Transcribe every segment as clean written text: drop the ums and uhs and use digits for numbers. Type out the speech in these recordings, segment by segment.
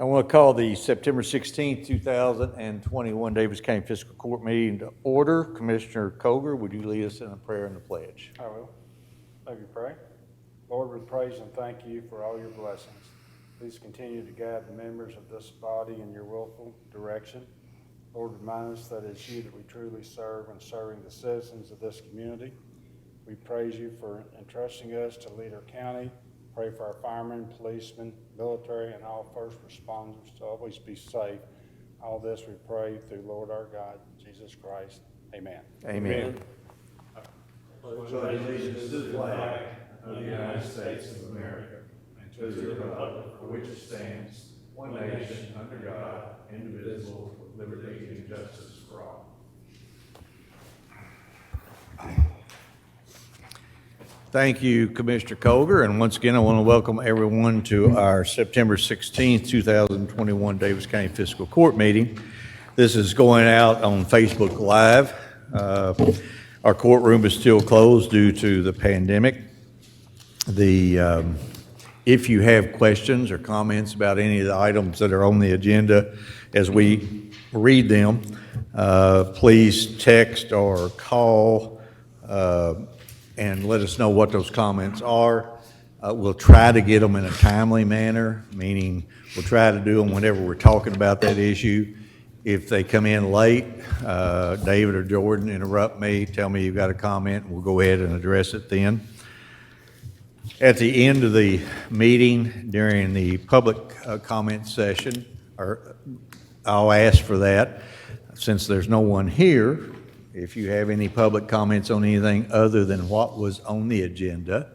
I want to call the September 16th, 2021 Daviess County Fiscal Court meeting to order. Commissioner Koger, would you lead us in a prayer and a pledge? I will. Let me pray. Lord, we praise and thank you for all your blessings. Please continue to guide the members of this body in your willful direction. Lord, remind us that it's you that we truly serve and serving the citizens of this community. We praise you for entrusting us to lead our county. Pray for our firemen, policemen, military, and all first responders to always be safe. All this we pray through Lord our God, Jesus Christ. Amen. Amen. Pledge allegiance to the flag of the United States of America and to the republic for which it stands, one nation, under God, indivisible, with liberty and justice for all. Thank you, Commissioner Koger, and once again, I want to welcome everyone to our September 16th, 2021 Daviess County Fiscal Court meeting. This is going out on Facebook Live. Our courtroom is still closed due to the pandemic. If you have questions or comments about any of the items that are on the agenda as we read them, please text or call and let us know what those comments are. We'll try to get them in a timely manner, meaning we'll try to do them whenever we're talking about that issue. If they come in late, David or Jordan interrupt me, tell me you've got a comment, and we'll go ahead and address it then. At the end of the meeting, during the public comment session, I'll ask for that. Since there's no one here, if you have any public comments on anything other than what was on the agenda,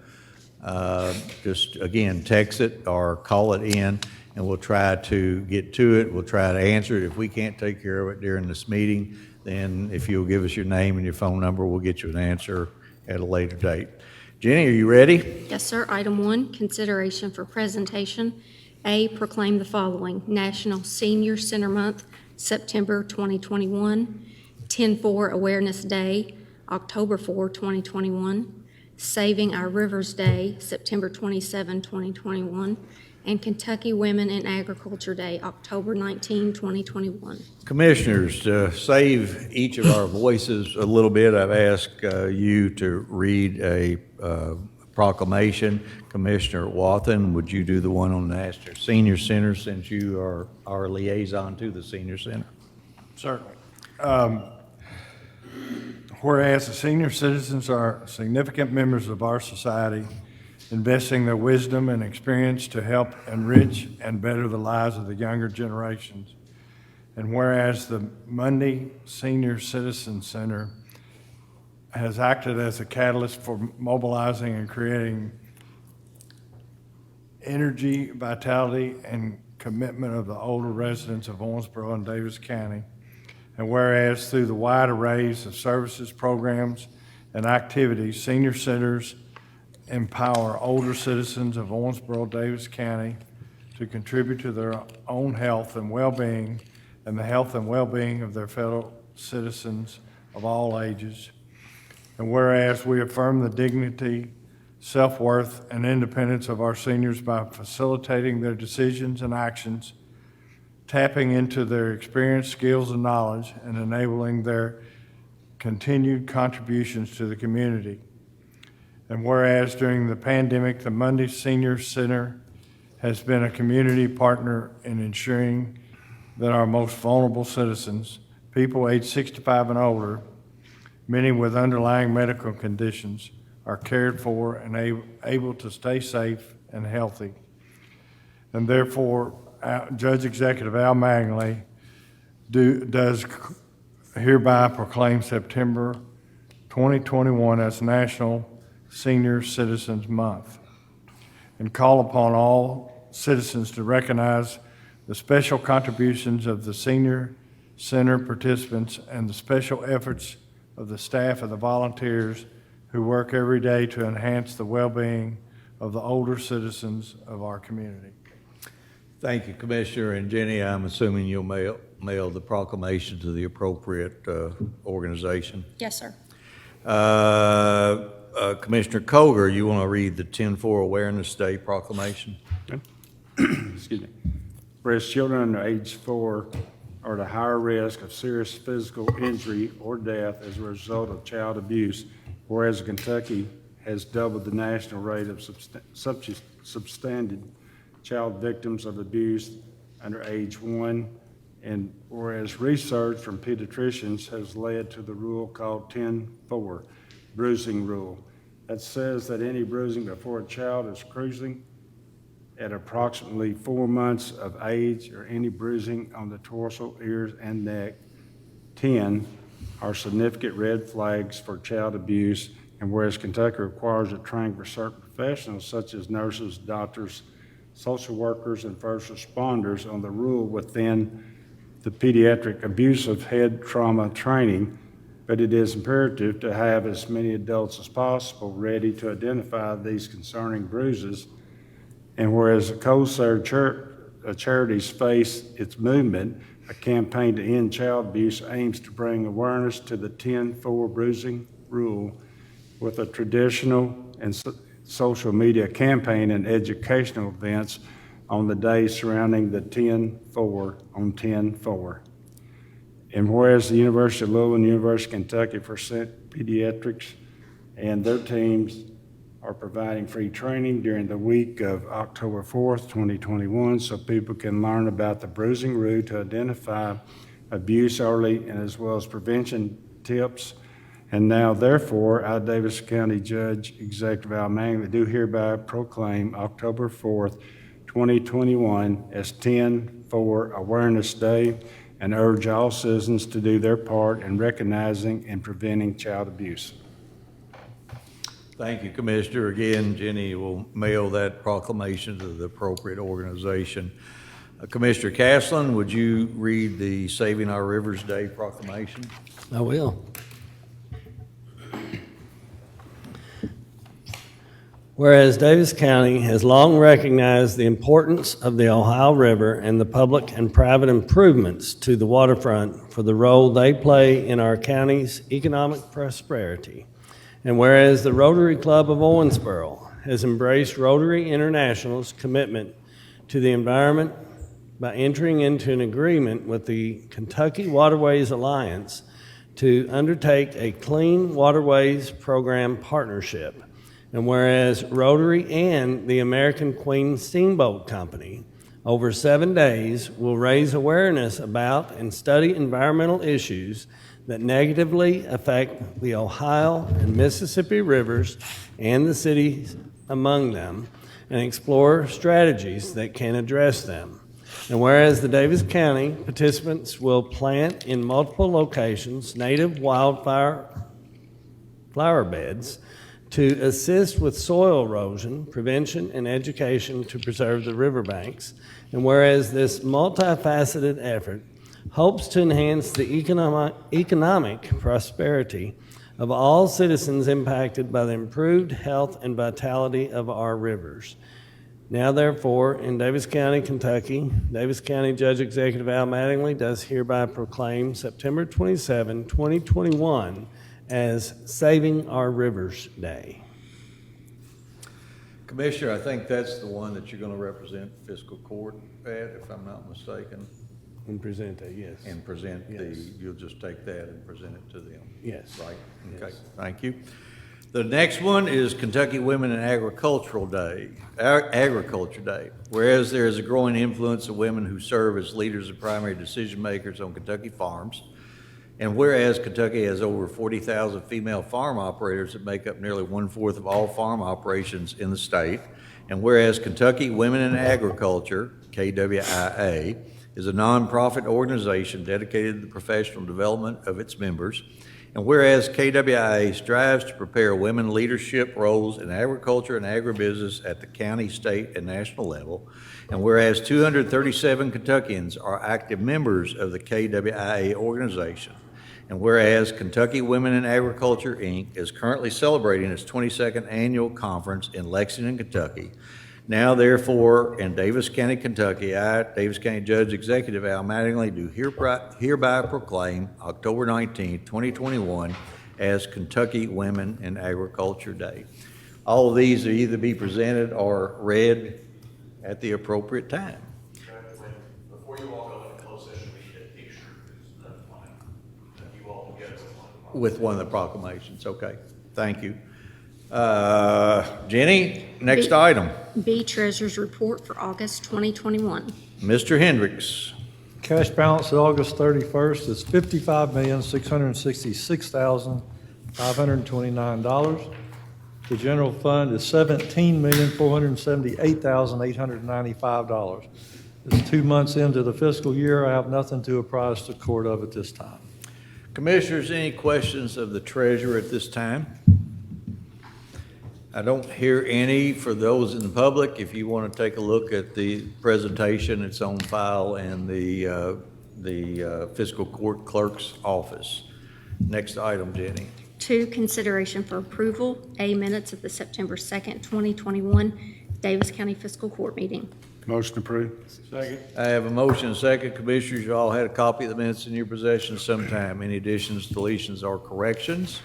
just again, text it or call it in, and we'll try to get to it. We'll try to answer it. If we can't take care of it during this meeting, then if you'll give us your name and your phone number, we'll get you an answer at a later date. Jenny, are you ready? Yes, sir. Item 1, consideration for presentation. A, proclaim the following: National Senior Center Month, September 2021. 10-4 Awareness Day, October 4, 2021. Saving Our Rivers Day, September 27, 2021. And Kentucky Women in Agriculture Day, October 19, 2021. Commissioners, to save each of our voices a little bit, I've asked you to read a proclamation. Commissioner Wathen, would you do the one on the National Senior Center, since you are our liaison to the Senior Center? Certainly. Whereas the senior citizens are significant members of our society, investing their wisdom and experience to help enrich and better the lives of the younger generations. And whereas the Monday Senior Citizen Center has acted as a catalyst for mobilizing and creating energy, vitality, and commitment of the older residents of Owensboro and Daviess County. And whereas through the wide arrays of services, programs, and activities, senior centers empower older citizens of Owensboro, Daviess County to contribute to their own health and well-being and the health and well-being of their fellow citizens of all ages. And whereas we affirm the dignity, self-worth, and independence of our seniors by facilitating their decisions and actions, tapping into their experience, skills, and knowledge, and enabling their continued contributions to the community. And whereas during the pandemic, the Monday Senior Center has been a community partner in ensuring that our most vulnerable citizens, people aged 65 and older, many with underlying medical conditions, are cared for and able to stay safe and healthy. And therefore, Judge Executive Al Magnley does hereby proclaim September 2021 as National Senior Citizens Month and call upon all citizens to recognize the special contributions of the Senior Center participants and the special efforts of the staff and the volunteers who work every day to enhance the well-being of the older citizens of our community. Thank you, Commissioner. And Jenny, I'm assuming you'll mail the proclamation to the appropriate organization. Yes, sir. Commissioner Koger, you want to read the 10-4 Awareness Day proclamation? Excuse me. whereas children under age 4 are at a higher risk of serious physical injury or death as a result of child abuse, whereas Kentucky has doubled the national rate of substandard child victims of abuse under age 1, and whereas research from pediatricians has led to the rule called 10-4, bruising rule, that says that any bruising before a child is cruising at approximately 4 months of age, or any bruising on the torso, ears, and neck, 10, are significant red flags for child abuse. And whereas Kentucky requires a training for certain professionals such as nurses, doctors, social workers, and first responders on the rule within the pediatric abusive head trauma training, but it is imperative to have as many adults as possible ready to identify these concerning bruises. And whereas the COURTHOUSE charities face its movement, a campaign to end child abuse aims to bring awareness to the 10-4 bruising rule with a traditional and social media campaign and educational events on the day surrounding the 10-4 on 10-4. And whereas the University of Louisville and University of Kentucky for Pediatrics and their teams are providing free training during the week of October 4th, 2021, so people can learn about the bruising rule to identify abuse early and as well as prevention tips. And now, therefore, I, Daviess County Judge Executive Al Mangley, do hereby proclaim October 4th, 2021 as 10-4 Awareness Day and urge all citizens to do their part in recognizing and preventing child abuse. Thank you, Commissioner. Again, Jenny will mail that proclamation to the appropriate organization. Commissioner Caslen, would you read the Saving Our Rivers Day proclamation? I will. Whereas Daviess County has long recognized the importance of the Ohio River and the public and private improvements to the waterfront for the role they play in our county's economic prosperity, and whereas the Rotary Club of Owensboro has embraced Rotary International's commitment to the environment by entering into an agreement with the Kentucky Waterways Alliance to undertake a Clean Waterways Program partnership, and whereas Rotary and the American Queen Steamboat Company over 7 days will raise awareness about and study environmental issues that negatively affect the Ohio and Mississippi rivers and the cities among them, and explore strategies that can address them. And whereas the Daviess County participants will plant in multiple locations native wildfire flower beds to assist with soil erosion prevention and education to preserve the riverbanks, and whereas this multifaceted effort hopes to enhance the economic prosperity of all citizens impacted by the improved health and vitality of our rivers. Now, therefore, in Daviess County, Kentucky, Daviess County Judge Executive Al Mattingly does hereby proclaim September 27, 2021 as Saving Our Rivers Day. Commissioner, I think that's the one that you're going to represent fiscal court at, if I'm not mistaken. And present that, yes. And present Yes. you'll just take that and present it to them. Yes. Right, okay, Yes. thank you. The next one is Kentucky Women in Agriculture Day. Whereas there is a growing influence of women who serve as leaders and primary decision makers on Kentucky farms, and whereas Kentucky has over 40,000 female farm operators that make up nearly 1/4 of all farm operations in the state, and whereas Kentucky Women in Agriculture, KWIA, is a nonprofit organization dedicated to the professional development of its members, and whereas KWIA strives to prepare women leadership roles in agriculture and agribusiness at the county, state, and national level, and whereas 237 Kentuckians are active members of the KWIA organization, and whereas Kentucky Women in Agriculture, Inc. is currently celebrating its 22nd annual conference in Lexington, Kentucky. Now, therefore, in Daviess County, Kentucky, I, Daviess County Judge Executive Al Mattingly, do hereby proclaim October 19, 2021 as Kentucky Women in Agriculture Day. All of these are either be presented or read at the appropriate time. Before you all go into closed session, we need a picture of you all together With one of the proclamations, okay. Thank you. Jenny, next item. B, Treasurer's Report for August 2021. Mr. Hendricks. Cash balance at August 31st is $55,666,529. The general fund is $17,478,895. It's 2 months into the fiscal year. I have nothing to apprise the court of at this time. Commissioners, any questions of the treasurer at this time? I don't hear any. For those in the public, if you want to take a look at the presentation, it's on file in the fiscal court clerk's office. Next item, Jenny. 2, consideration for approval, A, minutes of the September 2nd, 2021 Davis County Fiscal Court meeting. Motion approved. Second. I have a motion and a second. Commissioners, you all had a copy of the minutes in your possession sometime. Any additions, deletions, or corrections?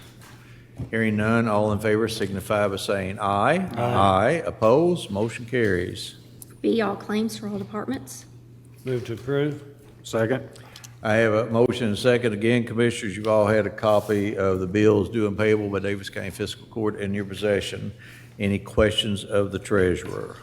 Hearing none, all in favor signify by saying aye. Aye. Opposed? Motion carries. B, all claims for all departments. Move to approve. Second. I have a motion and a second. Again, Commissioners, you've all had a copy of the bills due and payable by Davis County Fiscal Court in your possession. Any questions of the treasurer?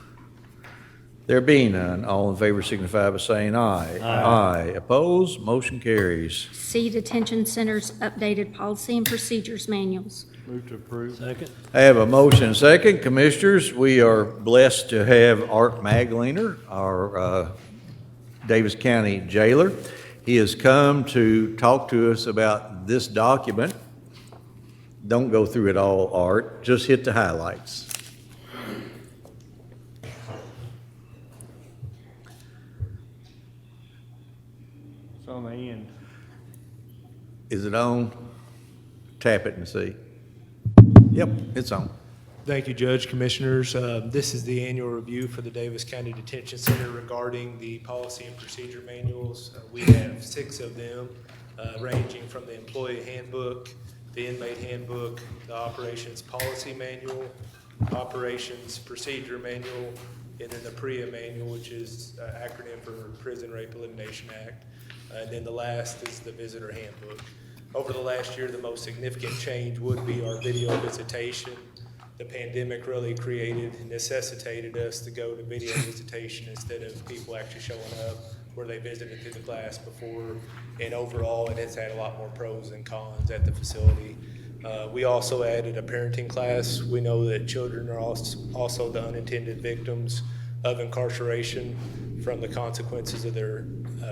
There being none, all in favor signify by saying aye. Aye. Opposed? Motion carries. C, Detention Center's updated policy and procedures manuals. Move to approve. Second. I have a motion and a second. Commissioners, we are blessed to have Art Magliner, our Davis County jailer. He has come to talk to us about this document. Don't go through it all, Art. Just hit the highlights. It's on the end. Is it on? Tap it and see. Yep, it's on. Thank you, Judge, Commissioners. This is the annual review for the Davis County Detention Center regarding the policy and procedure manuals. We have 6 of them, ranging from the employee handbook, the inmate handbook, the operations policy manual, operations procedure manual, and then the PREA manual, which is an acronym for Prison Rape Elimination Act. And then the last is the visitor handbook. Over the last year, the most significant change would be our video visitation. The pandemic really necessitated us to go to video visitation instead of people actually showing up where they visited through the glass before. And overall, it has had a lot more pros and cons at the facility. We also added a parenting class. We know that children are also the unintended victims of incarceration from the consequences of their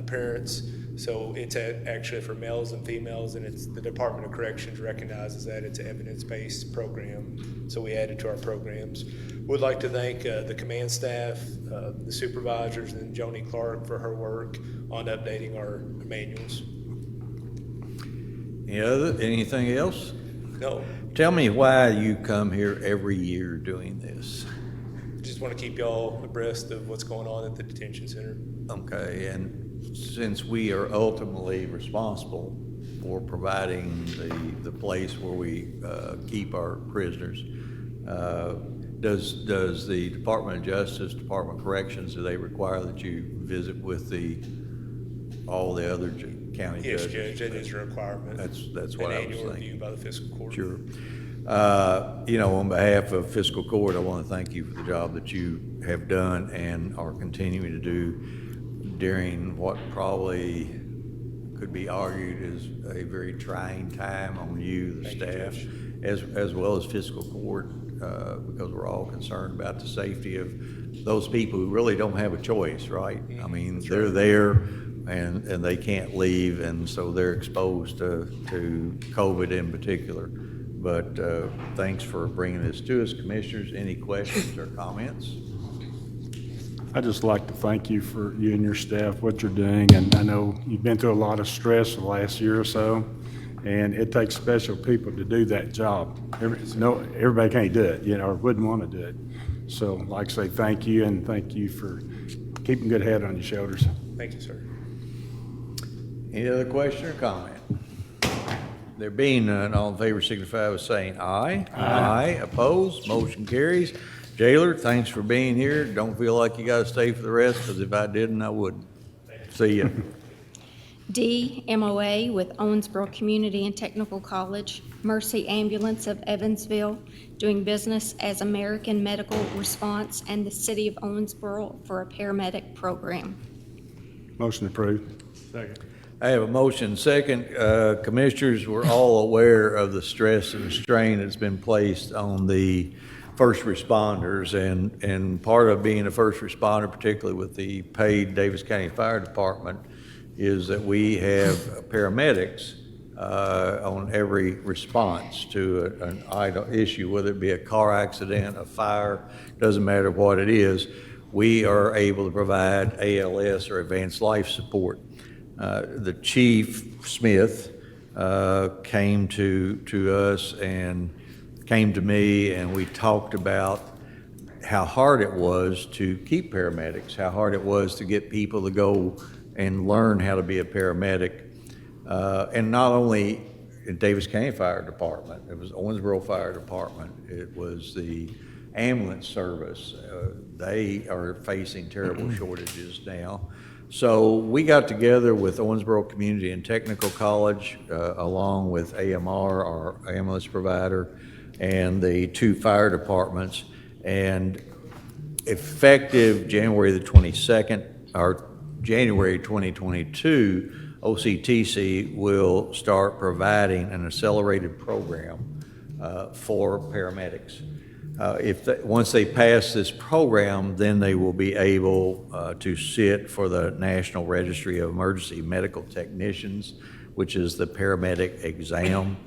parents. So it's actually for males and females, and it's the Department of Corrections recognizes that it's an evidence-based program. So we added to our programs. We'd like to thank the command staff, the supervisors, and Joni Clark for her work on updating our manuals. Anything else? No, Tell me why you come here every year doing this. just want to keep y'all abreast of what's going on at the detention center. Okay, and since we are ultimately responsible for providing the place where we keep our prisoners, does the Department of Justice, Department of Corrections, do they require that you visit with all the other county Yes, judges? Judge, that is a requirement. That's what I was An annual thinking. review by the fiscal court. Sure. On behalf of Fiscal Court, I want to thank you for the job that you have done and are continuing to do during what probably could be argued is a very trying time on you, the Thank you, staff, Judge. as well as Fiscal Court, because we're all concerned about the safety of those people who really don't have a choice, right? I mean, they're there and they can't leave, and so they're exposed to COVID in particular. But thanks for bringing this to us. Commissioners, any questions or comments? I'd just like to thank you for you and your staff, what you're doing, and I know you've been through a lot of stress the last year or so, and it takes special people to do that job. Everybody can't do it, or wouldn't want to do it. So I'd like to say thank you, and thank you for keeping good head on your shoulders. Thank you, sir. Any other question or comment? There being none, all in favor signify by saying aye. Aye. Opposed? Motion carries. Jailer, thanks for being here. Don't feel like you got to stay for the rest, because if I didn't, I wouldn't. See ya. D, MOA with Owensboro Community and Technical College, Mercy Ambulance of Evansville, doing business as American Medical Response, and the City of Owensboro for a paramedic program. Motion approved. Second. I have a motion second. Commissioners, we're all aware of the stress and strain that's been placed on the first responders, and part of being a first responder, particularly with the paid Daviess County Fire Department, is that we have paramedics on every response to an item issue, whether it be a car accident, a fire, doesn't matter what it is. We are able to provide ALS or advanced life support. The Chief Smith came to us and came to me, and we talked about how hard it was to keep paramedics, how hard it was to get people to go and learn how to be a paramedic. And not only in Daviess County Fire Department, it was Owensboro Fire Department, it was the ambulance service. They are facing terrible shortages now. So we got together with Owensboro Community and Technical College, along with AMR, our ambulance provider, and the two fire departments. And effective January the 22nd, or January 2022, OCTC will start providing an accelerated program for paramedics. Once they pass this program, then they will be able to sit for the National Registry of Emergency Medical Technicians, which is the paramedic exam.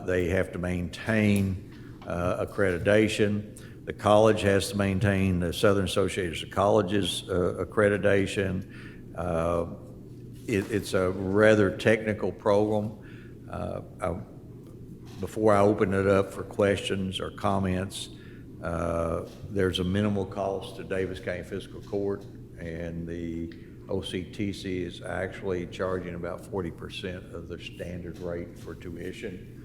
They have to maintain accreditation. The college has to maintain the Southern Association of Colleges accreditation. It's a rather technical program. Before I open it up for questions or comments, there's a minimal cost to Daviess County Fiscal Court, and the OCTC is actually charging about 40% of the standard rate for tuition.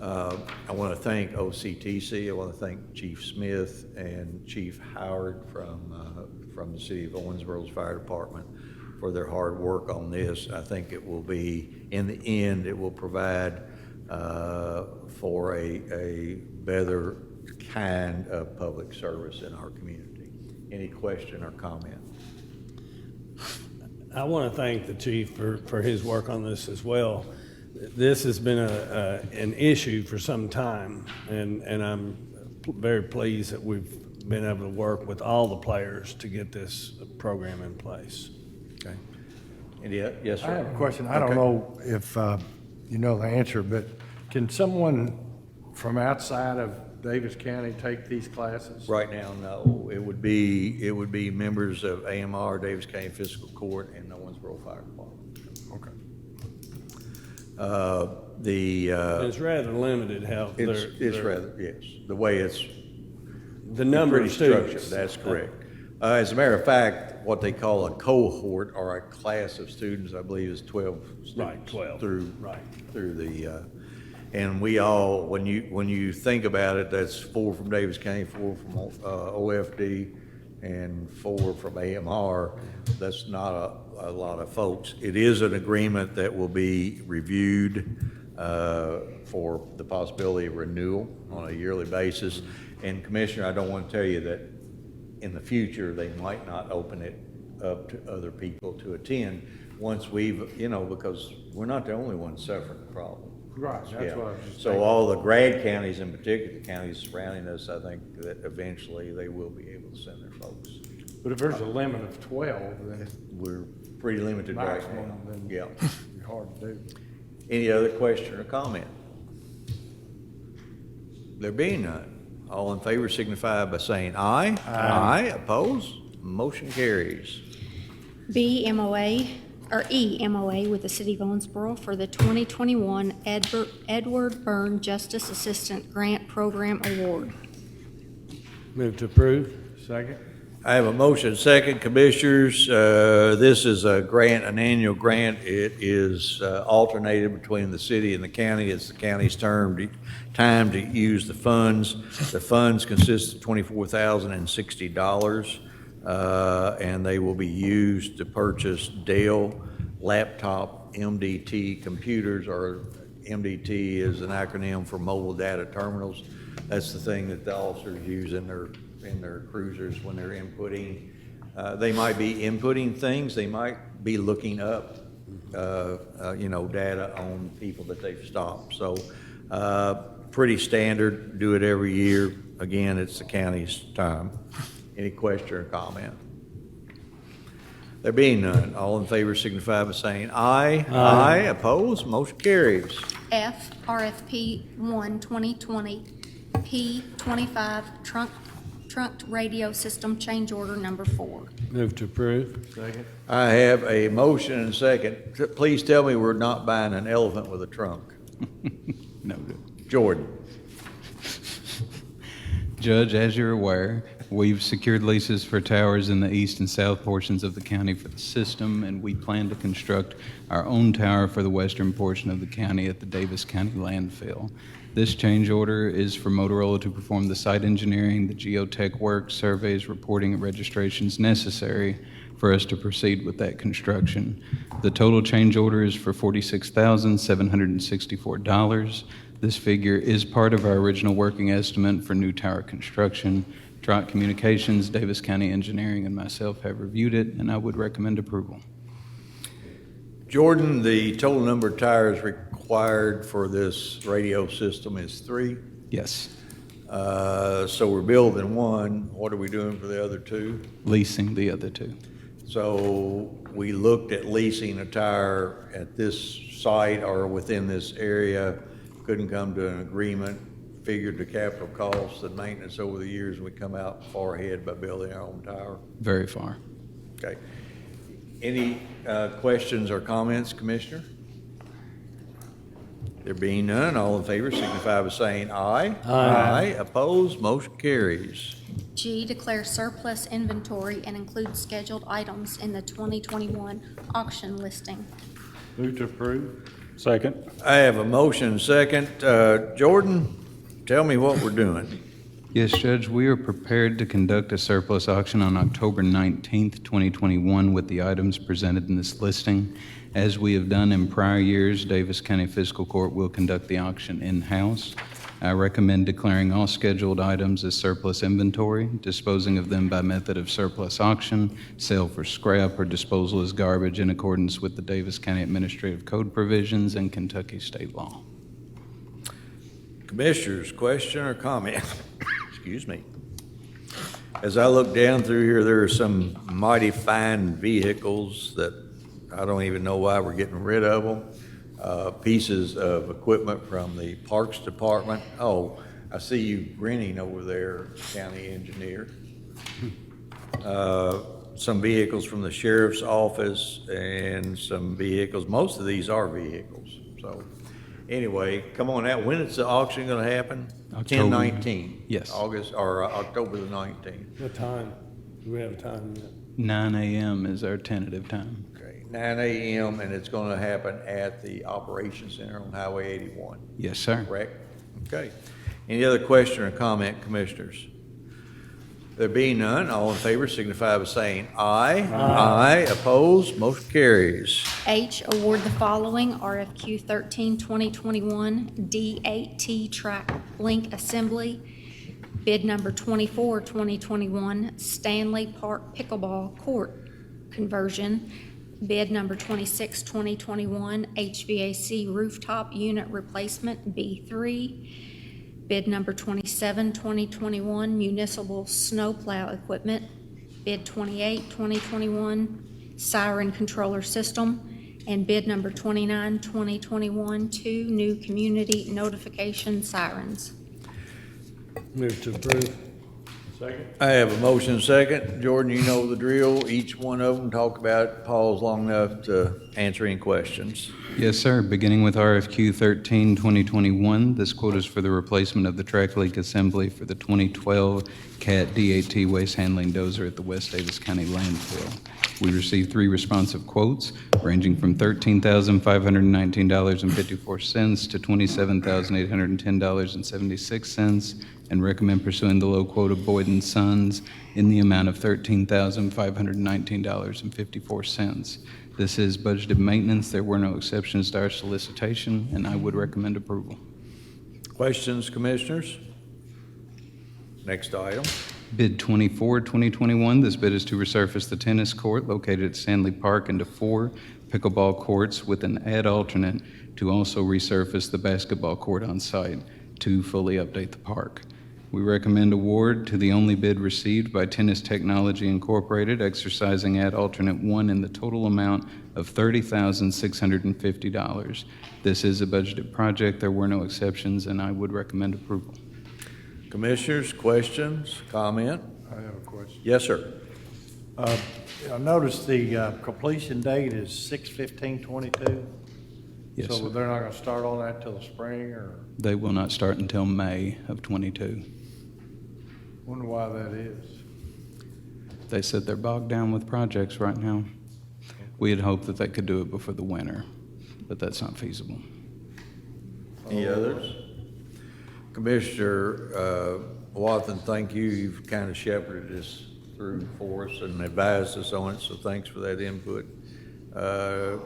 I want to thank OCTC. I want to thank Chief Smith and Chief Howard from the City of Owensboro's Fire Department for their hard work on this. I think it will be, in the end, it will provide for a better kind of public service in our community. Any question or comment? I want to thank the chief for his work on this as well. This has been an issue for some time, and I'm very pleased that we've been able to work with all the players to get this program in place. Okay. Yes, sir. I have a question. I don't know if you know the answer, but can someone from outside of Daviess County take these classes? Right now, no. It would be members of AMR, Daviess County Fiscal Court, and the Owensboro Fire Department. Okay. It's rather limited how It's rather, yes, the way it's the number pretty of students. structured, that's correct. As a matter of fact, what they call a cohort, or a class of students, I believe is 12 students. Right, 12. Through the, and we all, when you think about it, that's 4 from Daviess County, 4 from OFD, and 4 from AMR. That's not a lot of folks. It is an agreement that will be reviewed for the possibility of renewal on a yearly basis. And Commissioner, I don't want to tell you that in the future, they might not open it up to other people to attend once we've, because we're not the only ones suffering the problem. Right, that's Yeah. what I was just So thinking. all the grad counties, in particular, the counties surrounding us, I think that eventually they will be able to send their folks. But if there's a limit of 12, then We're pretty limited right maximum, now. then Yeah. it'd be hard to do. Any other question or comment? There being none, all in favor signify by saying aye. Aye. Opposed? Motion carries. B, MOA, or E, MOA with the City of Owensboro for the 2021 Edward Byrne Justice Assistant Grant Program Award. Move to approve. Second? I have a motion second, Commissioners. This is a grant, an annual grant. It is alternated between the city and the county. It's the county's time to use the funds. The funds consist of $24,060. and they will be used to purchase Dell laptop MDT computers, or MDT is an acronym for mobile data terminals. That's the thing that the officers use in their cruisers when they're inputting. They might be inputting things, they might be looking up, data on people that they've stopped. So, pretty standard, do it every year. Again, it's the county's time. Any question or comment? There being none, all in favor signify by saying aye. Aye. Opposed, motion carries. F, RFP 1, 2020, P25, trunked radio system change order number 4. Move to approve. Second. I have a motion and a second. Please tell me we're not buying an elephant with a trunk. No. Jordan. Judge, as you're aware, we've secured leases for towers in the east and south portions of the county for the system, and we plan to construct our own tower for the western portion of the county at the Daviess County landfill. This change order is for Motorola to perform the site engineering, the geotech work, surveys, reporting, and registrations necessary for us to proceed with that construction. The total change order is for $46,764. This figure is part of our original working estimate for new tower construction. Trot Communications, Daviess County Engineering, and myself have reviewed it, and I would recommend approval. Jordan, the total number of tires required for this radio system is 3. Yes. So we're building 1. What are we doing for the other 2? Leasing the other 2. So we looked at leasing a tire at this site or within this area, couldn't come to an agreement, figured the capital costs and maintenance over the years, we come out far ahead by building our own tower. Very far. Okay. Any questions or comments, Commissioner? There being none, all in favor signify by saying aye. Aye. Opposed, motion carries. G, declare surplus inventory and include scheduled items in the 2021 auction listing. Move to approve. Second. I have a motion and second. Jordan, tell me what we're doing. Yes, Judge, we are prepared to conduct a surplus auction on October 19th, 2021 with the items presented in this listing. As we have done in prior years, Daviess County Fiscal Court will conduct the auction in-house. I recommend declaring all scheduled items as surplus inventory, disposing of them by method of surplus auction, sale for scrap, or disposal as garbage in accordance with the Daviess County Administrative Code provisions and Kentucky state law. Commissioners, question or comment? Excuse me. As I look down through here, there are some mighty fine vehicles that I don't even know why we're getting rid of them. Pieces of equipment from the Parks Department. Oh, I see you grinning over there, County Engineer. Some vehicles from the Sheriff's Office and some vehicles. Most of these are vehicles. So anyway, come on out. When is the auction going to happen? October. 10/19. Yes. August or October the 19th. What time? Do we have a time yet? 9 a.m. is our tentative time. Okay, 9 a.m. and it's going to happen at the Operations Center on Highway 81. Yes, sir. Correct? Okay. Any other question or comment, Commissioners? There being none, all in favor signify by saying aye. Aye. Opposed, motion carries. H, award the following RFQ 13, 2021 D8T track link assembly. Bid number 24, 2021 Stanley Park Pickleball Court conversion. Bid number 26, 2021 HVAC rooftop unit replacement B3. Bid number 27, 2021 municipal snowplow equipment. Bid 28, 2021 siren controller system. And bid number 29, 2021 2 new community notification sirens. Move to approve. Second. I have a motion second. Jordan, you know the drill. Each one of them talk about it. Pause long enough to answer any questions. Yes, sir. Beginning with RFQ 13, 2021, this quote is for the replacement of the track link assembly for the 2012 CAT D8T waste handling dozer at the West Daviess County landfill. We received 3 responsive quotes ranging from $13,519.54 to $27,810.76, and recommend pursuing the low quote of Boyd and Sons in the amount of $13,519.54. This is budgeted maintenance. There were no exceptions to our solicitation, and I would recommend approval. Questions, Commissioners? Next item. Bid 24, 2021, this bid is to resurface the tennis court located at Stanley Park into 4 pickleball courts with an add alternate to also resurface the basketball court on site to fully update the park. We recommend award to the only bid received by Tennis Technology Incorporated, exercising add alternate 1 in the total amount of $30,650. This is a budgeted project. There were no exceptions, and I would recommend approval. Commissioners, questions, comment? I have a question. Yes, sir. I noticed the completion date is 6/15/22. Yes, So sir. they're not gonna start on that till the spring, or They will not start until May of '22. wonder why that is? They said they're bogged down with projects right now. We had hoped that they could do it before the winter, but that's not feasible. Any others? Commissioner Watson, thank you. You've kind of shepherded this through for us and advised us on it, so thanks for that input.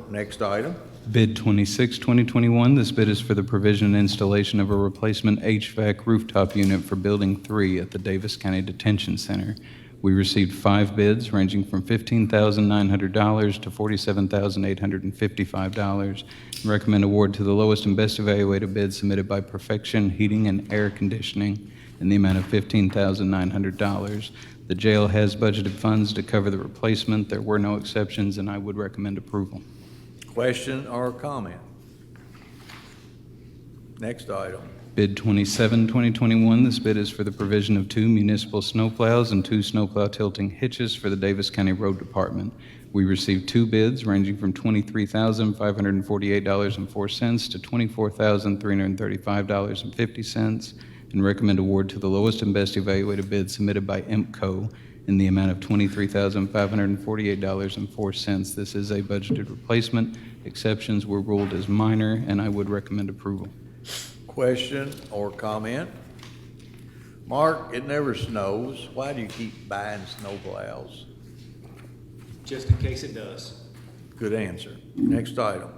Next item. Bid 26, 2021, this bid is for the provision and installation of a replacement HVAC rooftop unit for Building 3 at the Daviess County Detention Center. We received 5 bids ranging from $15,900 to $47,855. Recommend award to the lowest and best evaluated bid submitted by Perfection Heating and Air Conditioning in the amount of $15,900. The jail has budgeted funds to cover the replacement. There were no exceptions, and I would recommend approval. Question or comment? Next item. Bid 27, 2021, this bid is for the provision of 2 municipal snowplows and 2 snowplow tilting hitches for the Daviess County Road Department. We received 2 bids ranging from $23,548.04 to $24,335.50, and recommend award to the lowest and best evaluated bid submitted by IMCO in the amount of $23,548.04. This is a budgeted replacement. Exceptions were ruled as minor, and I would recommend approval. Question or comment? Mark, it never snows. Why do you keep buying snowplows? Just in case it does. Good answer. Next item.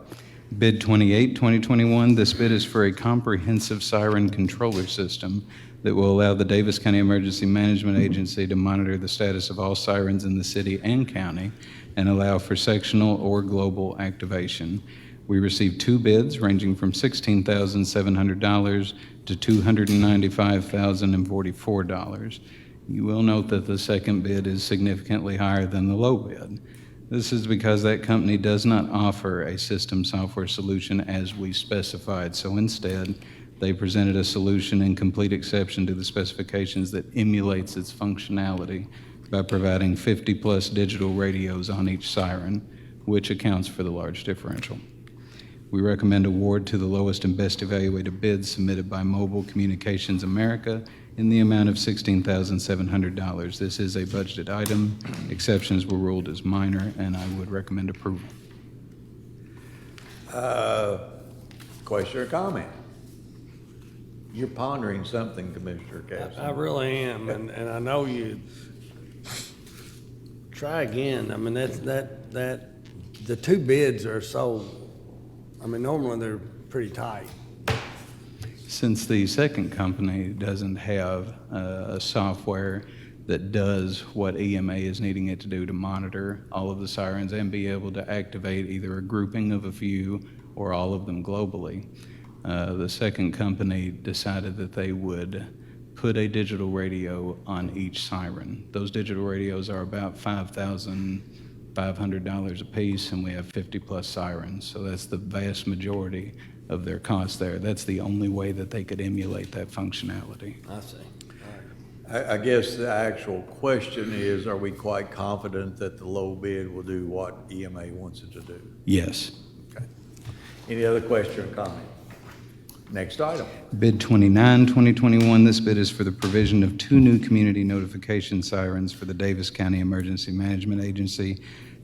Bid 28, 2021, this bid is for a comprehensive siren controller system that will allow the Daviess County Emergency Management Agency to monitor the status of all sirens in the city and county and allow for sectional or global activation. We received 2 bids ranging from $16,700 to $295,044. You will note that the second bid is significantly higher than the low bid. This is because that company does not offer a system software solution as we specified. So instead, they presented a solution in complete exception to the specifications that emulates its functionality by providing 50-plus digital radios on each siren, which accounts for the large differential. We recommend award to the lowest and best evaluated bid submitted by Mobile Communications America in the amount of $16,700. This is a budgeted item. Exceptions were ruled as minor, and I would recommend approval. Question or comment? You're pondering something, Commissioner Casson. I really am, and I know you. Try again. I mean, the 2 bids are so, I mean, normally they're pretty tight. Since the second company doesn't have a software that does what EMA is needing it to do to monitor all of the sirens and be able to activate either a grouping of a few or all of them globally, the second company decided that they would put a digital radio on each siren. Those digital radios are about $5,500 a piece, and we have 50-plus sirens, so that's the vast majority of their cost there. That's the only way that they could emulate that functionality. I see. I guess the actual question is, are we quite confident that the low bid will do what EMA wants it to do? Yes. Okay. Any other question or comment? Next item. Bid 29, 2021, this bid is for the provision of 2 new community notification sirens for the Daviess County Emergency Management Agency.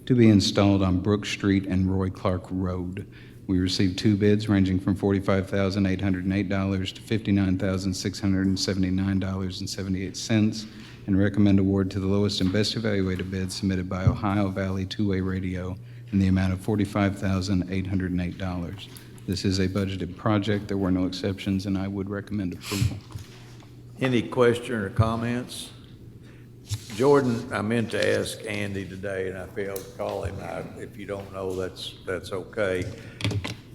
to be installed on Brook Street and Roy Clark Road. We received 2 bids ranging from $45,808 to $59,679.78 and recommend award to the lowest and best evaluated bid submitted by Ohio Valley Two-Way Radio in the amount of $45,808. This is a budgeted project. There were no exceptions, and I would recommend approval. Any question or comments? Jordan, I meant to ask Andy today, and I failed to call him. If you don't know, that's okay.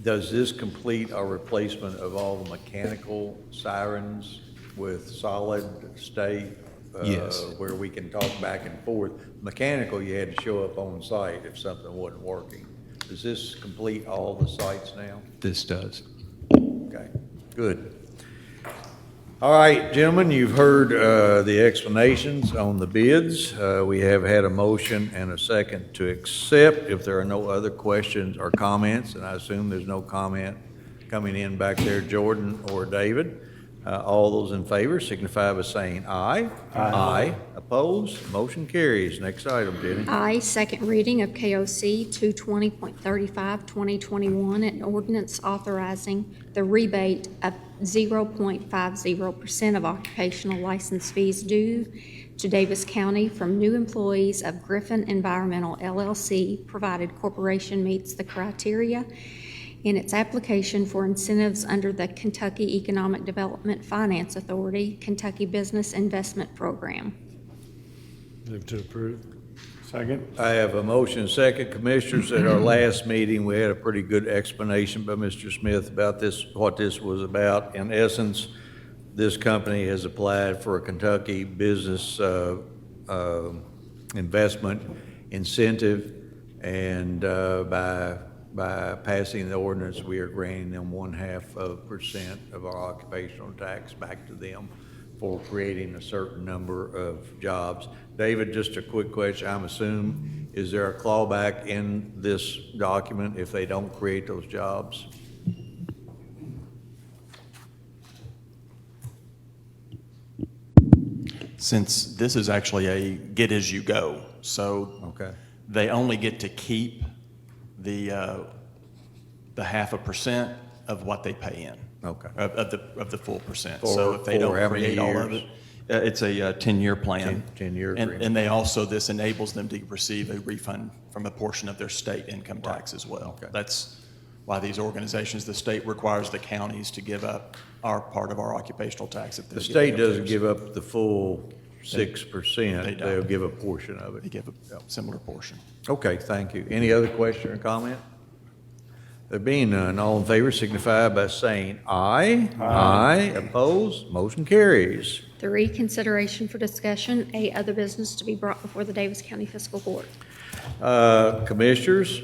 Does this complete our replacement of all the mechanical sirens with solid state? Yes. Where we can talk back and forth. Mechanical, you had to show up on site if something wasn't working. Does this complete all the sites now? This does. Okay, good. All right, gentlemen, you've heard the explanations on the bids. We have had a motion and a second to accept. If there are no other questions or comments, and I assume there's no comment coming in back there, Jordan or David, all those in favor signify by saying aye. Aye. Opposed? Motion carries. Next item, Jenny. I, second reading of KOC 220.35, 2021, an ordinance authorizing the rebate of 0.50% of occupational license fees due to Daviess County from new employees of Griffin Environmental LLC, provided corporation meets the criteria in its application for incentives under the Kentucky Economic Development Finance Authority Kentucky Business Investment Program. Move to approve. Second. I have a motion and second. Commissioners, at our last meeting, we had a pretty good explanation by Mr. Smith about this, what this was about. In essence, this company has applied for a Kentucky business investment incentive, and by passing the ordinance, we are granting them 0.5% of our occupational tax back to them for creating a certain number of jobs. David, just a quick question. I'm assuming, is there a clawback in this document if they don't create those jobs? Since this is actually a get-as-you-go, so Okay. they only get to keep the 0.5% of what they pay in. Okay. Of the full percent. For- So if they for don't how many create all of years? it, it's a 10-year plan. 10-year And agreement. they also, this enables them to receive a refund from a portion of their state income tax as well. Okay. That's why these organizations, the state requires the counties to give up our part of our occupational tax. If they're The giving state up doesn't theirs. give up the full 6%. They don't. They'll give a portion of They it. give a similar portion. Okay, thank you. Any other question or comment? There being none, all in favor signify by saying aye. Aye. Opposed? Motion carries. 3, consideration for discussion, A, other business to be brought before the Daviess County Fiscal Court. Commissioners,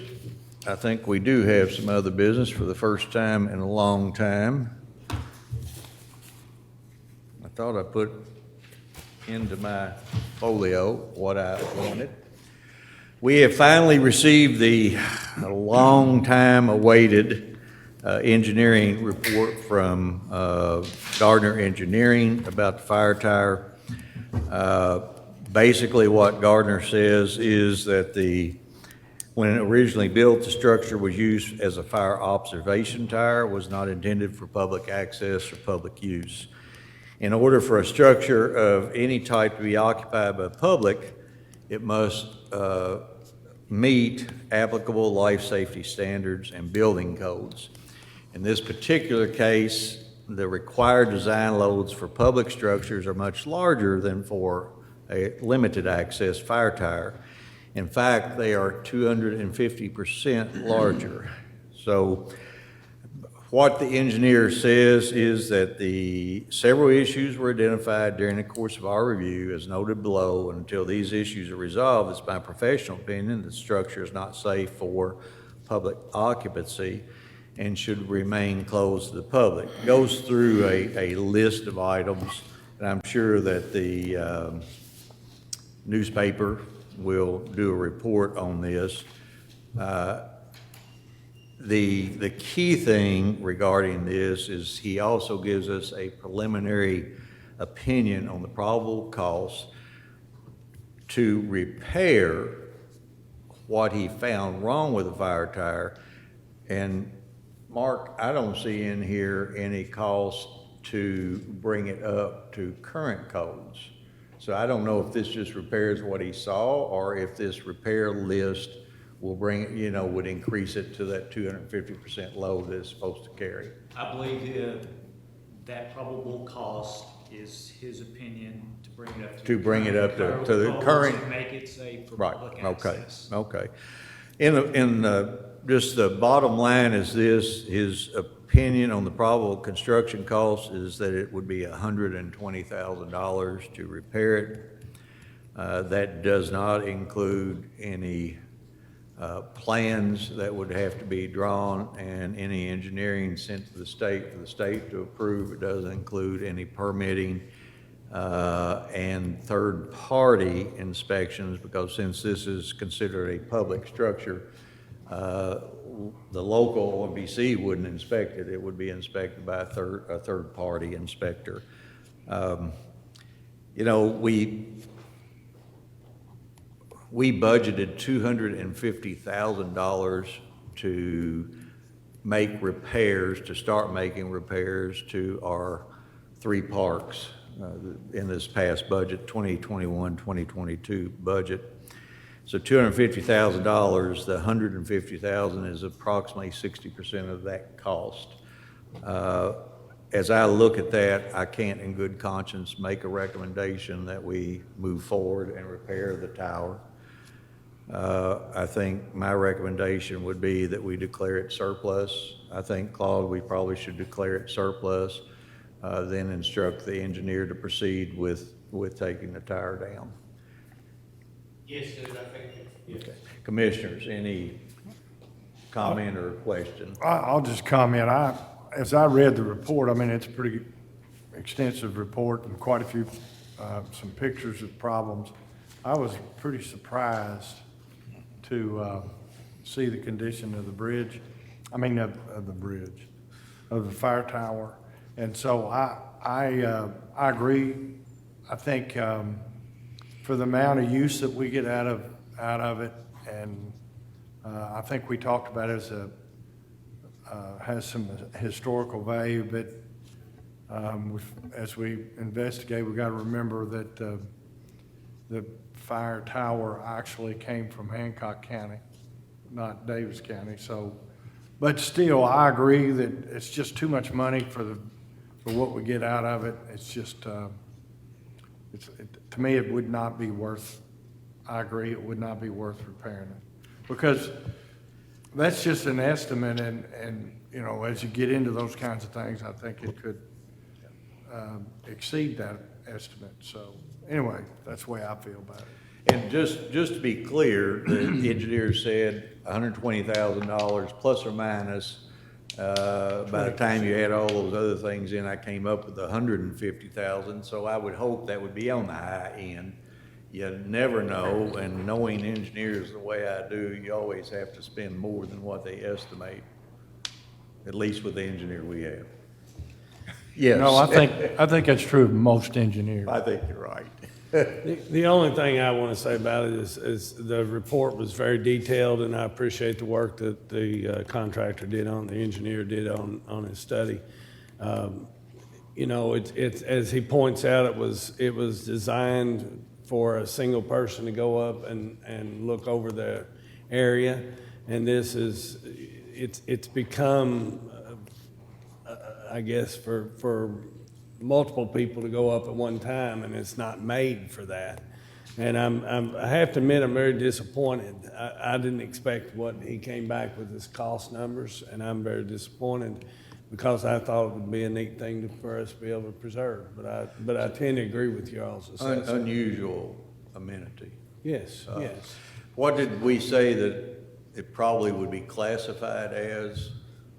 I think we do have some other business for the first time in a long time. I thought I put into my folio what I wanted. We have finally received the long-time awaited engineering report from Gardner Engineering about the fire tower. Basically, what Gardner says is that when it originally built, the structure was used as a fire observation tower, was not intended for public access or public use. In order for a structure of any type to be occupied by the public, it must meet applicable life safety standards and building codes. In this particular case, the required design loads for public structures are much larger than for a limited access fire tower. In fact, they are 250% larger. So what the engineer says is that several issues were identified during the course of our review, as noted below, and until these issues are resolved, it's my professional opinion that the structure is not safe for public occupancy and should remain closed to the public. It goes through a list of items, and I'm sure that the newspaper will do a report on this. The key thing regarding this is he also gives us a preliminary opinion on the probable cost to repair what he found wrong with the fire tire. And Mark, I don't see in here any cost to bring it up to current codes. So I don't know if this just repairs what he saw, or if this repair list will bring it, you know, would increase it to that 250% load that it's supposed to carry. I believe that probable cost is his opinion to bring it up to. To bring it up to the codes current. and make it safe for Right, public okay, access. okay. Just the bottom line is this, his opinion on the probable construction cost is that it would be $120,000 to repair it. That does not include any plans that would have to be drawn and any engineering sent to the state for the state to approve. It doesn't include any permitting and third-party inspections, because since this is considered a public structure, the local OBC wouldn't inspect it. It would be inspected by a third-party inspector. You know, we budgeted $250,000 to make repairs, to start making repairs to our 3 parks in this past budget, 2021, 2022 budget. So $250,000, the $150,000 is approximately 60% of that cost. As I look at that, I can't in good conscience make a recommendation that we move forward and repair the tower. I think my recommendation would be that we declare it surplus. I think, Claude, we probably should declare it surplus, then instruct the engineer to proceed with taking the tower down. Yes, Judge, I think, yes. Okay. Commissioners, any comment or question? I'll just comment. As I read the report, I mean, it's a pretty extensive report and quite a few, some pictures of problems. I was pretty surprised to see the condition of the bridge, of the fire tower. And so I agree. I think for the amount of use that we get out of it, and I think we talked about it as has some historical value, but as we investigate, we got to remember that the fire tower actually came from Hancock County, not Daviess County. So, but still, I agree that it's just too much money for what we get out of it. It's just, to me, it would not be worth. I agree, it would not be worth repairing it, because that's just an estimate, and you know, as you get into those kinds of things, I think it could exceed that estimate. So anyway, that's the way I feel about it. And just to be clear, the engineer said $120,000 plus or minus. By the time you add all those other things in, I came up with $150,000. So I would hope that would be on the high end. You never know, and knowing engineers the way I do, you always have to spend more than what they estimate, at least with the engineer we have. Yes. No, I think that's true of most engineers. I think you're right. The only thing I want to say about it is the report was very detailed, and I appreciate the work that the contractor did the engineer did on his study. You know, it's as he points out, it was designed for a single person to go up and look over the area, and it's become, I guess, for multiple people to go up at one time, and it's not made for that. And I have to admit, I'm very disappointed. I didn't expect what he came back with his cost numbers, and I'm very disappointed, because I thought it would be a neat thing for us to be able to preserve. But I tend to agree with y'all's assessment. Unusual amenity. Yes, yes. What did we say that it probably would be classified as,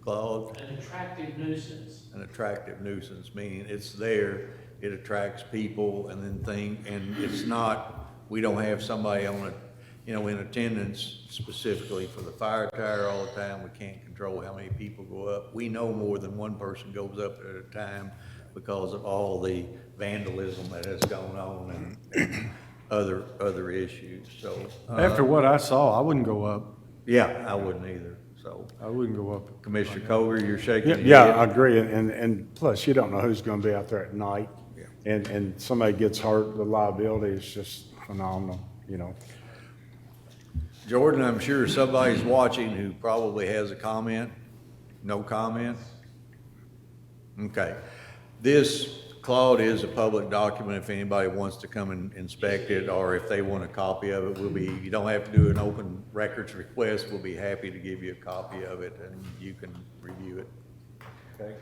Claude? An attractive nuisance. An attractive nuisance, meaning it's there, it attracts people, and it's not, we don't have somebody in attendance specifically for the fire tower all the time. We can't control how many people go up. We know more than one person goes up at a time because of all the vandalism that has gone on. And other issues, so. After what I saw, I wouldn't go up. Yeah, I wouldn't either, so. I wouldn't go up. Commissioner Koger, you're shaking your head. Yeah, I agree, and plus, you don't know who's gonna be out there at night. Yeah. And somebody gets hurt, the liability is just phenomenal, you know. Jordan, I'm sure somebody's watching who probably has a comment. No comment? Okay. This, Claude, is a public document. If anybody wants to come and inspect it, or if they want a copy of it, you don't have to do an open records request. We'll be happy to give you a copy of it and you can review it. Okay?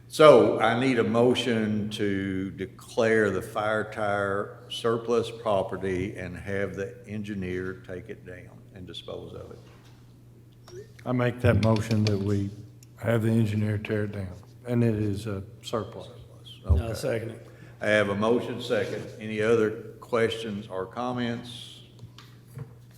So I need a motion to declare the fire tire surplus property and have the engineer take it down and dispose of it. I make that motion that we have the engineer tear it down, and it is a surplus. I'll Okay. second it. I have a motion second. Any other questions or comments?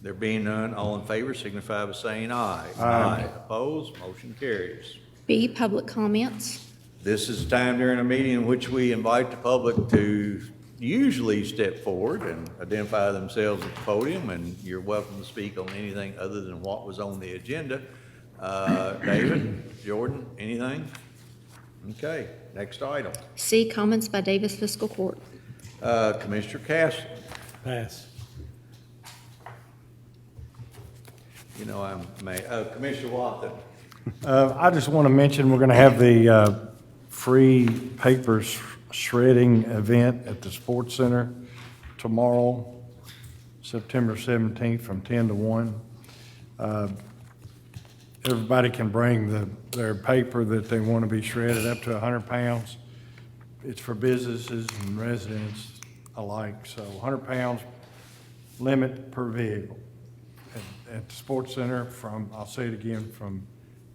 There being none, all in favor signify by saying aye. Aye. Opposed, motion carries. B, public comments. This is time during a meeting in which we invite the public to usually step forward and identify themselves at the podium, and you're welcome to speak on anything other than what was on the agenda. David, Jordan, anything? Okay, next item. C, comments by Daviess Fiscal Court. Commissioner Castle. Pass. You know, Commissioner Watson. I just want to mention, we're going to have the free paper shredding event at the Sports Center tomorrow, September 17th, from 10 to 1. Everybody can bring their paper that they want to be shredded, up to 100 pounds. It's for businesses and residents alike, so 100 pounds limit per vehicle at the Sports Center from, I'll say it again, from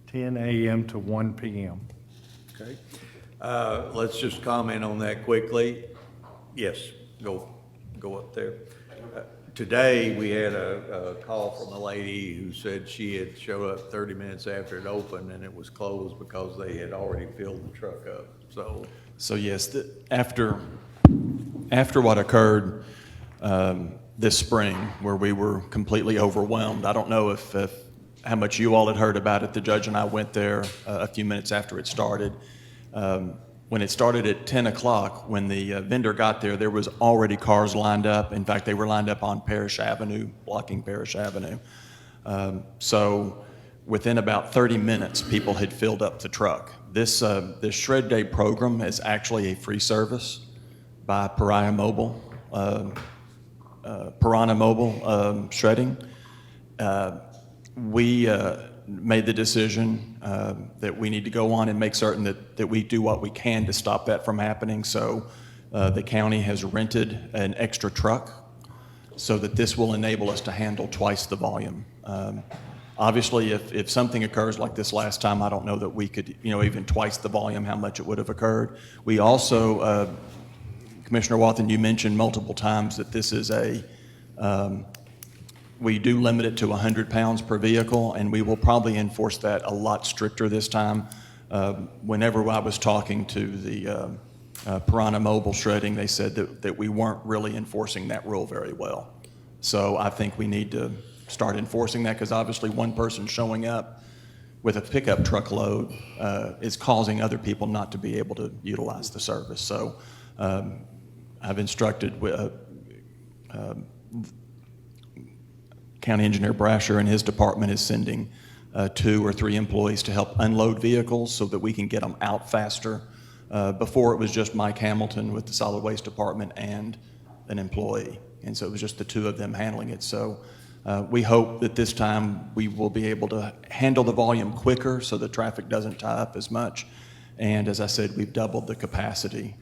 10 a.m. to 1 p.m. Okay. Let's just comment on that quickly. Yes, go up there. Today, we had a call from a lady who said she had showed up 30 minutes after it opened and it was closed because they had already filled the truck up, so. So yes, after what occurred this spring, where we were completely overwhelmed, I don't know if how much you all had heard about it. The judge and I went there a few minutes after it started. When it started at 10 o'clock, when the vendor got there, there was already cars lined up. In fact, they were lined up on Parrish Avenue, blocking Parrish Avenue. So within about 30 minutes, people had filled up the truck. This Shred Day program is actually a free service by Piranha Mobile Shredding. We made the decision that we need to go on and make certain that we do what we can to stop that from happening. So the county has rented an extra truck so that this will enable us to handle twice the volume. Obviously, if something occurs like this last time, I don't know that we could, even twice the volume, how much it would have occurred. We also, Commissioner Watson, you mentioned multiple times that this is we do limit it to 100 pounds per vehicle, and we will probably enforce that a lot stricter this time. Whenever I was talking to the Piranha Mobile Shredding, they said that we weren't really enforcing that rule very well. So I think we need to start enforcing that, because obviously one person showing up with a pickup truck load is causing other people not to be able to utilize the service. So I've instructed County Engineer Brasher and his department is sending 2 or 3 employees to help unload vehicles so that we can get them out faster. Before, it was just Mike Hamilton with the Solid Waste Department and an employee, and so it was just the 2 of them handling it. So we hope that this time we will be able to handle the volume quicker so the traffic doesn't tie up as much. And as I said, we've doubled the capacity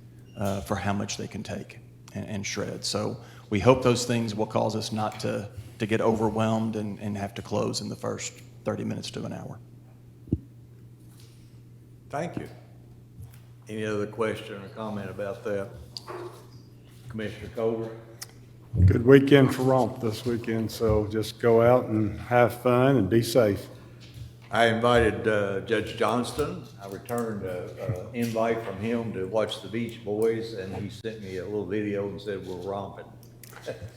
for how much they can take and shred. So we hope those things will cause us not to get overwhelmed and have to close in the first 30 minutes to an hour. Thank you. Any other question or comment about that? Commissioner Koger? Good weekend for Romp this weekend, so just go out and have fun and be safe. I invited Judge Johnston. I returned an invite from him to watch the Beach Boys, and he sent me a little video and said we're romping.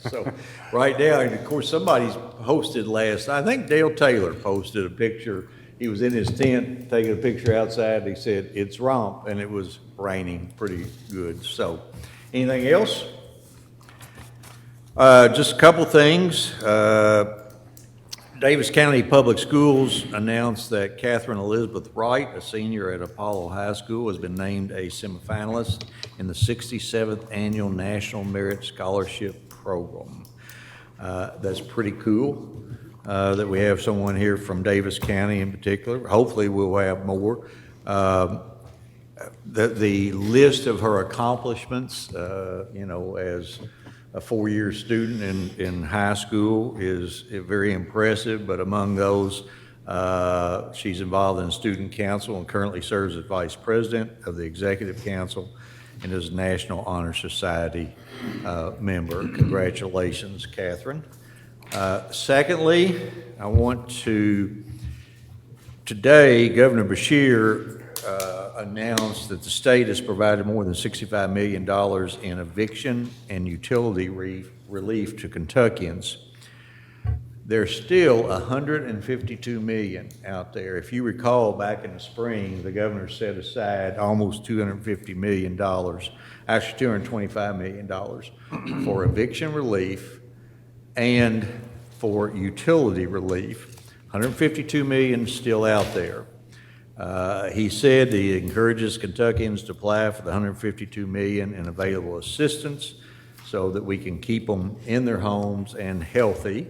So, right now, and of course, somebody's posted I think Dale Taylor posted a picture. He was in his tent taking a picture outside, and he said, "It's romp," and it was raining pretty good. So, anything else? Just a couple things. Daviess County Public Schools announced that Catherine Elizabeth Wright, a senior at Apollo High School, has been named a semifinalist in the 67th Annual National Merit Scholarship Program. That's pretty cool that we have someone here from Daviess County in particular. Hopefully, we'll have more. The list of her accomplishments, as a four-year student in high school is very impressive, but among those, she's involved in student council and currently serves as vice president of the executive council and is a National Honor Society member. Congratulations, Catherine. Secondly, I want today, Governor Beshear announced that the state has provided more than $65 million in eviction and utility relief to Kentuckians. There's still $152 million out there. If you recall, back in the spring, the governor set aside almost $250 million, actually $225 million for eviction relief and for utility relief. $152 million still out there. He said he encourages Kentuckians to apply for the $152 million in available assistance so that we can keep them in their homes and healthy.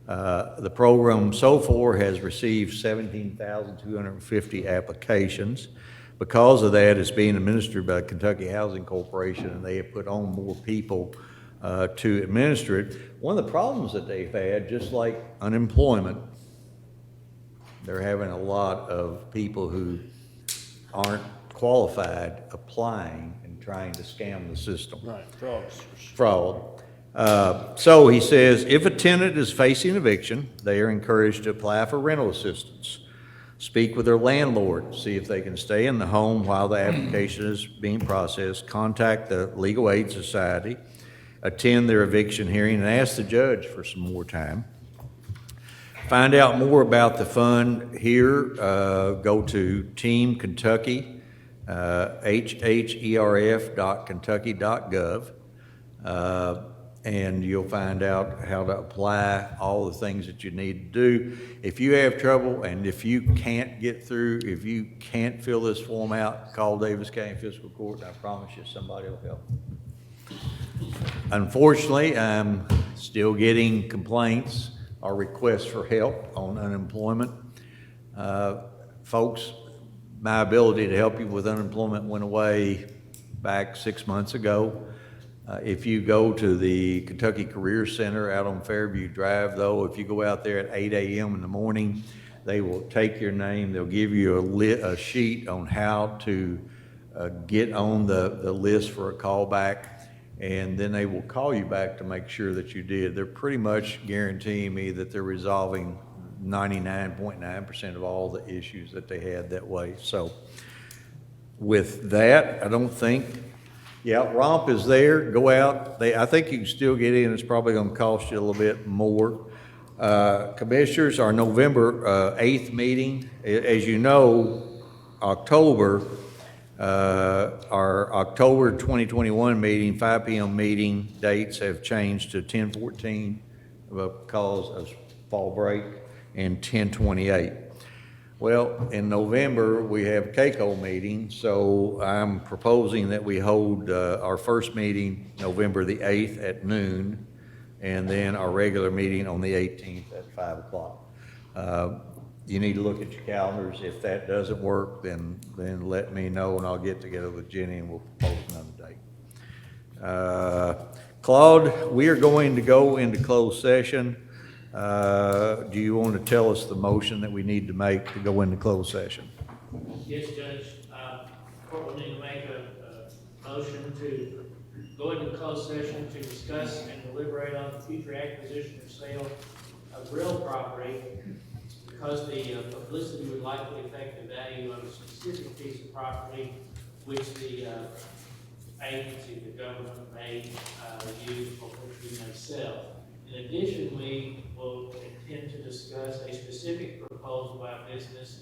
The program so far has received 17,250 applications. Because of that, it's being administered by the Kentucky Housing Corporation, and they have put on more people to administer it. One of the problems that they've had, just like unemployment, they're having a lot of people who aren't qualified applying and trying to scam the system. Right, Fraud. So he says, if a tenant is facing eviction, they are encouraged to apply for rental assistance. Speak with their landlord, see if they can stay in the home while the application is being processed. Contact the Legal Aid Society, attend their eviction hearing, and ask the judge for some more time. Find out more about the fund here. Go to Team Kentucky, hherf.kentucky.gov, and you'll find out how to apply all the things that you need to do. If you have trouble and if you can't get through, if you can't fill this form out, call Daviess County Fiscal Court, and I promise you somebody will help. Unfortunately, I'm still getting complaints or requests for help on unemployment. Folks, my ability to help you with unemployment went away back 6 months ago. If you go to the Kentucky Career Center out on Fairview Drive, though, if you go out there at 8 a.m. in the morning, they will take your name. They'll give you a sheet on how to get on the list for a callback, and then they will call you back to make sure that you did. They're pretty much guaranteeing me that they're resolving 99.9% of all the issues that they had that way. So with that, I don't think, romp is there. Go out. I think you can still get in. It's probably going to cost you a little bit more. Commissioners, our November 8th meeting, as you know, our October 2021 meeting, 5 p.m. meeting dates have changed to 10/14 because of fall break and 10/28. Well, in November, we have a KCO meeting, so I'm proposing that we hold our first meeting November the 8th at noon, and then our regular meeting on the 18th at 5 o'clock. You need to look at your calendars. If that doesn't work, then let me know, and I'll get together with Jenny and we'll propose another date. Claude, we are going to go into closed session. Do you want to tell us the motion that we need to make to go into closed session? Yes, Judge. Court will need to make a motion to go into closed session to discuss and deliberate on the future acquisition or sale of real property, because the publicity would likely affect the value of a specific piece of property, which the agency the government may use or which we may sell. In addition, we will intend to discuss a specific proposal by a business,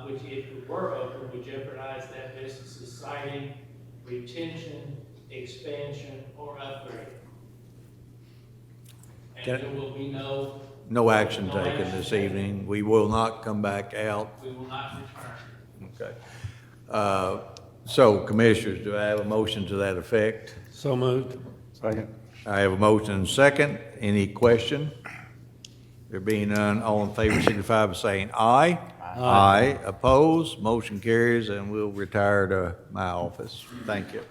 which if it were open, would jeopardize that business's siting, retention, expansion, or upgrade. And there will be No action taken this evening. We will not come back out. We will not return. Okay. So, Commissioners, do I have a motion to that effect? So moved. Second. I have a motion and a second. Any question? There being none, all in favor signify by saying aye. Aye. Opposed? Motion carries, and we'll retire to my office. Thank you.